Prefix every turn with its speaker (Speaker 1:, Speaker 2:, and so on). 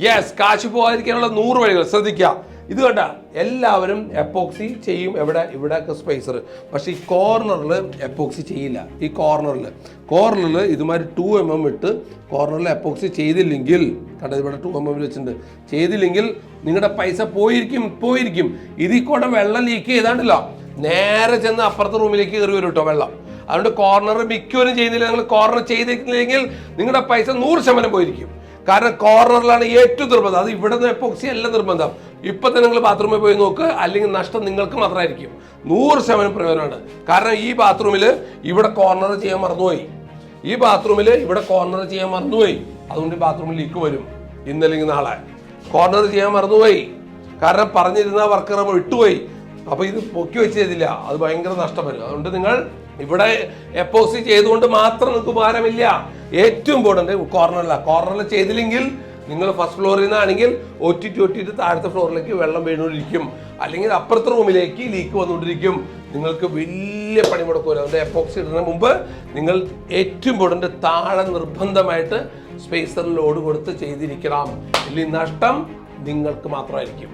Speaker 1: Yes, കാശ് പോകാതിരിക്കാനുള്ള 100 വഴികൾ ശ്രദ്ധിക്കുക. ഇത് കണ്ട എല്ലാവരും എപ്പോക്സി ചെയ്യും. ഇവിടെയൊക്കെ സ്പേസർ, പക്ഷെ ഈ കോർണറിൽ എപ്പോക്സി ചെയ്യില്ല. ഈ കോർണറിൽ ഇതുമാതിരി 2mm ഇട്ട് കോർണറിൽ എപ്പോക്സി ചെയ്തില്ലെങ്കിൽ, കണ്ടത് ഇവിടെ 2mm വെച്ചിട്ടുണ്ട്, ചെയ്തില്ലെങ്കിൽ നിങ്ങളുടെ പൈസ പോയിരിക്കും. ഇതിൽ കൂടെ വെള്ളം ലീക്ക് ചെയ്താണ്ടല്ലോ നേരെ ചെന്ന് അപ്പുറത്തെ റൂമിലേക്ക് കയറി വരും കേട്ടോ വെള്ളം. അതുകൊണ്ട് കോർണർ മിക്കവരും ചെയ്യുന്നില്ല. നിങ്ങൾ കോർണർ ചെയ്തിട്ടില്ലെങ്കിൽ നിങ്ങളുടെ പൈസ 100% പോയിരിക്കും. കാരണം കോർണറിലാണ് ഏറ്റവും നിർബന്ധം. അത് ഇവിടെ നിന്ന് എപ്പോക്സി അല്ല നിർബന്ധം. ഇപ്പം തന്നെ നിങ്ങൾ ബാത്റൂമിൽ പോയി നോക്ക്, അല്ലെങ്കിൽ നഷ്ടം നിങ്ങൾക്ക് മാത്രമായിരിക്കും. 100% പ്രയോജനമാണ്. കാരണം ഈ ബാത്റൂമിൽ ഇവിടെ കോർണർ ചെയ്യാൻ മറന്നുപോയി, അതുകൊണ്ട് ബാത്റൂമിൽ ലീക്ക് വരും. ഇന്നല്ലെങ്കിൽ നാളെ കോർണർ ചെയ്യാൻ മറന്നുപോയി, കാരണം പറഞ്ഞിരുന്ന വർക്കർ വിട്ടുപോയി. അപ്പോൾ ഇത് പൊക്കി വെച്ച് ചെയ്തില്ല, അത് ഭയങ്കര നഷ്ടം വരും. അതുകൊണ്ട് നിങ്ങൾ ഇവിടെ എപ്പോക്സി ചെയ്തുകൊണ്ട് മാത്രം നിങ്ങൾക്ക് ഉപകാരമില്ല. ഏറ്റവും ഇമ്പോർട്ടൻ്റ് കോർണറിൽ ചെയ്തില്ലെങ്കിൽ നിങ്ങൾ ഫസ്റ്റ് ഫ്ലോറിൽ നിന്നാണെങ്കിൽ ഒറ്റിട്ട് താഴത്തെ ഫ്ലോറിലേക്ക് വെള്ളം വീണുകൊണ്ടിരിക്കും, അല്ലെങ്കിൽ അപ്പുറത്തെ റൂമിലേക്ക് ലീക്ക് വന്നുകൊണ്ടിരിക്കും. നിങ്ങൾക്ക് വലിയ പണി മുടക്കും. അതുകൊണ്ട് എപ്പോക്സി ഇടുന്നതിന് മുമ്പ് നിങ്ങൾ ഏറ്റവും ഇമ്പോർട്ടൻ്റ് താഴെ നിർബന്ധമായിട്ട് സ്പേസറിൽ ലോഡ് കൊടുത്ത് ചെയ്തിരിക്കണം. ഇല്ലെങ്കിൽ നഷ്ടം നിങ്ങൾക്ക് മാത്രമായിരിക്കും.